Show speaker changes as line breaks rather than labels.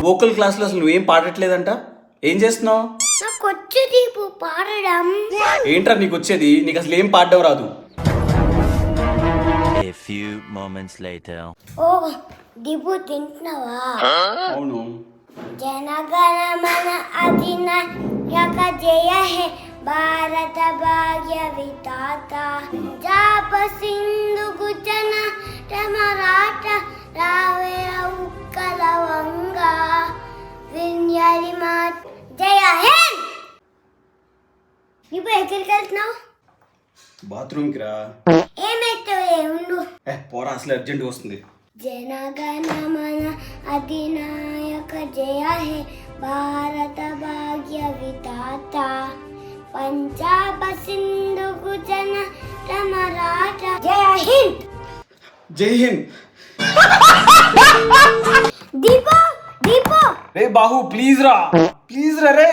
Vocal క్లాస్లో అసలు నువ్వేం పాడట్లేదంట, ఏం చేస్తున్నావు?
నాకు వచ్చు దీపు పాడడం.
ఏంట్రా నీకు వచ్చేది? నీకు అసలు ఏం పాడడం రాదు.
A few moments later.
ఓ దీపు తింటున్నావా?
అవును.
జనగణ మన అధినాయక జయ హే భారత భాగ్య విధాత జాప సింధు గుజన మరాఠ రావే ఉక్కల వంగ విన్యారి మాత జయ హే. ఇప్పుడు ఎక్కడికి వెళ్తున్నావు?
బాత్రూమ్కి రా.
ఏమైతే ఉండు.
పోరా, అసలు అర్జెంట్ వస్తుంది.
జనగణ మన అధినాయక జయ హే భారత భాగ్య విధాత పంజాబ సింధు గుజన మరాఠ జయ హింద్.
జై హింద్.
దీపో దీపో
రే బాహు, ప్లీజ్ రా రే.